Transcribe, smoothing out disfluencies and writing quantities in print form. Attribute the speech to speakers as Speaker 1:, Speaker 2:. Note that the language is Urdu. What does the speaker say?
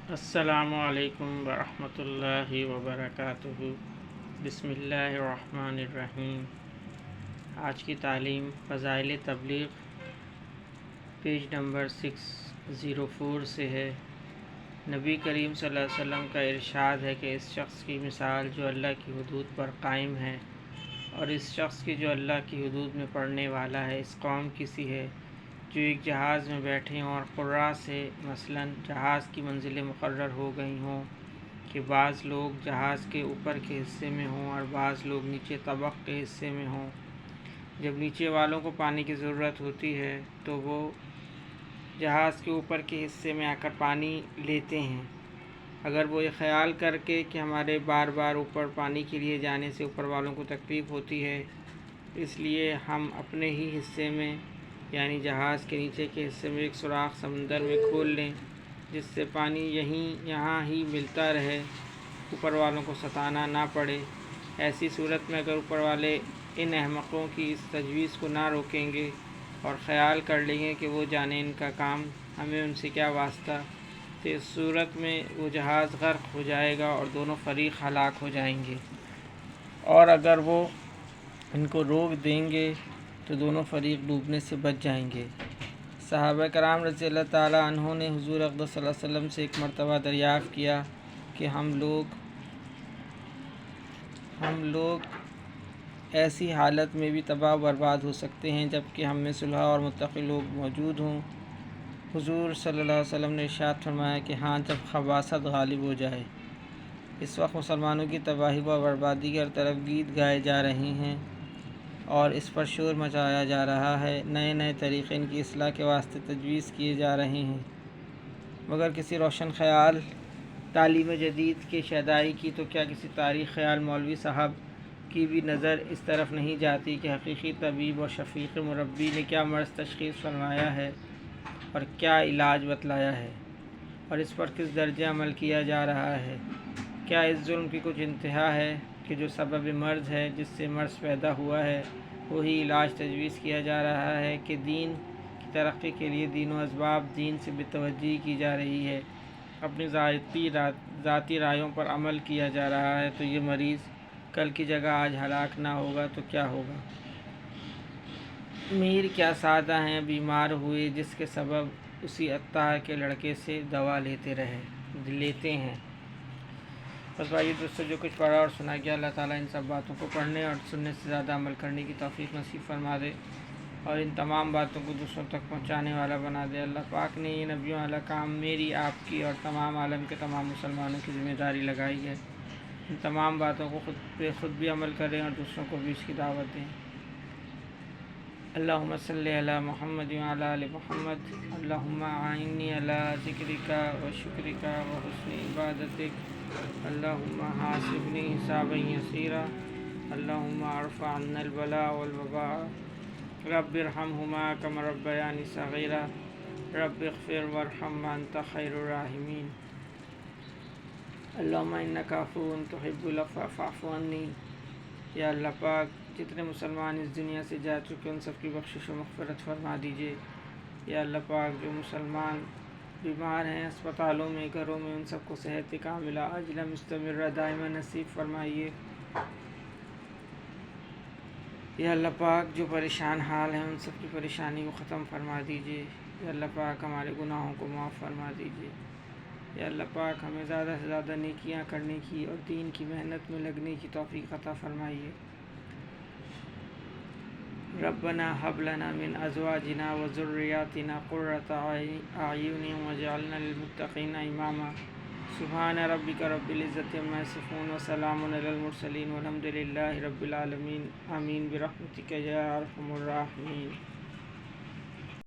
Speaker 1: السلام علیکم ورحمۃ اللہ وبرکاتہ۔ بسم اللہ الرحمن الرحیم۔ آج کی تعلیم فضائل تبلیغ پیج نمبر 604 سے ہے۔ نبی کریم صلی اللہ علیہ وسلم کا ارشاد ہے کہ اس شخص کی مثال جو اللہ کی حدود پر قائم ہے اور اس شخص کی جو اللہ کی حدود میں پڑھنے والا ہے اس قوم کی سی ہے جو ایک جہاز میں بیٹھے ہوں اور قرا سے مثلاً جہاز کی منزلیں مقرر ہو گئی ہوں کہ بعض لوگ جہاز کے اوپر کے حصے میں ہوں اور بعض لوگ نیچے طبق کے حصے میں ہوں۔ جب نیچے والوں کو پانی کی ضرورت ہوتی ہے تو وہ جہاز کے اوپر کے حصے میں آ کر پانی لیتے ہیں۔ اگر وہ یہ خیال کر کے کہ ہمارے بار بار اوپر پانی کے لیے جانے سے اوپر والوں کو تکلیف ہوتی ہے اس لیے ہم اپنے ہی حصے میں یعنی جہاز کے نیچے کے حصے میں ایک سوراخ سمندر میں کھول لیں جس سے پانی یہاں ہی ملتا رہے، اوپر والوں کو ستانا نہ پڑے، ایسی صورت میں اگر اوپر والے ان احمقوں کی اس تجویز کو نہ روکیں گے اور خیال کر لیں گے کہ وہ جانے ان کا کام، ہمیں ان سے کیا واسطہ، تو اس صورت میں وہ جہاز غرق ہو جائے گا اور دونوں فریق ہلاک ہو جائیں گے، اور اگر وہ ان کو روک دیں گے تو دونوں فریق ڈوبنے سے بچ جائیں گے۔ صحابہ کرام رضی اللہ تعالیٰ عنہ نے حضور اقدس صلی اللہ علیہ وسلم سے ایک مرتبہ دریافت کیا کہ ہم لوگ ایسی حالت میں بھی تباہ و برباد ہو سکتے ہیں جبکہ ہم میں صلح اور متقی لوگ موجود ہوں؟ حضور صلی اللہ علیہ وسلم نے ارشاد فرمایا کہ ہاں، جب خباثت غالب ہو جائے۔ اس وقت مسلمانوں کی تباہی و بربادی کی ہر طرف گیت گائے جا رہے ہیں اور اس پر شور مچایا جا رہا ہے، نئے نئے طریقے ان کی اصلاح کے واسطے تجویز کیے جا رہے ہیں، مگر کسی روشن خیال تعلیم جدید کے شیدائی کی تو کیا کسی تاریخ خیال مولوی صاحب کی بھی نظر اس طرف نہیں جاتی کہ حقیقی طبیب اور شفیق مربی نے کیا مرض تشخیص فرمایا ہے اور کیا علاج بتلایا ہے اور اس پر کس درجے عمل کیا جا رہا ہے؟ کیا اس ظلم کی کچھ انتہا ہے کہ جو سبب مرض ہے، جس سے مرض پیدا ہوا ہے، وہی علاج تجویز کیا جا رہا ہے کہ دین کی ترقی کے لیے دین و اسباب دین سے بے توجہی کی جا رہی ہے، اپنی ذاتی رائیوں پر عمل کیا جا رہا ہے، تو یہ مریض کل کی جگہ آج ہلاک نہ ہوگا تو کیا ہوگا؟ میر کیا سادہ ہیں، بیمار ہوئے جس کے سبب اسی عطار کے لڑکے سے دوا لیتے ہیں۔ بس بھائی دوستو، جو کچھ پڑھا اور سنا گیا اللہ تعالیٰ ان سب باتوں کو پڑھنے اور سننے سے زیادہ عمل کرنے کی توفیق نصیب فرما دے اور ان تمام باتوں کو دوسروں تک پہنچانے والا بنا دے۔ اللہ پاک نے یہ نبیوں والا کام میری، آپ کی اور تمام عالم کے تمام مسلمانوں کی ذمہ داری لگائی ہے۔ ان تمام باتوں کو خود بھی عمل کریں اور دوسروں کو بھی اس کی دعوت دیں۔ اللہم صلی علی محمد وعلی آل محمد۔ اللہم اعنی علی ذکرک و شکرک و حسن عبادتک۔ اللہم حاسبنی حسابا یسیرا۔ اللہم ارفع عنا البلاء والوباء۔ رب ارحمہما کما ربیانی صغیرا۔ رب اغفر وارحم وانت خیر الراحمین۔ اللہم انک عفو تحب العفو فاعف عنی۔ یا اللہ پاک، جتنے مسلمان اس دنیا سے جا چکے ان سب کی بخشش و مغفرت فرما دیجیے۔ یا اللہ پاک، جو مسلمان بیمار ہیں اسپتالوں میں، گھروں میں، ان سب کو صحت کاملہ عاجلہ مستمرہ دائمہ نصیب فرمائیے۔ یا اللہ پاک، جو پریشان حال ہیں ان سب کی پریشانی کو ختم فرما دیجیے۔ یا اللہ پاک، ہمارے گناہوں کو معاف فرما دیجیے۔ یا اللہ پاک، ہمیں زیادہ سے زیادہ نیکیاں کرنے کی اور دین کی محنت میں لگنے کی توفیق عطا فرمائیے۔ ربنا هب لنا من ازواجنا وذرياتنا قرة اعین واجعلنا للمتقین اماما۔ سبحان ربک رب العزة عما یصفون وسلام علی المرسلین والحمد للہ رب العالمین۔ آمین برحمتک یا ارحم الراحمین۔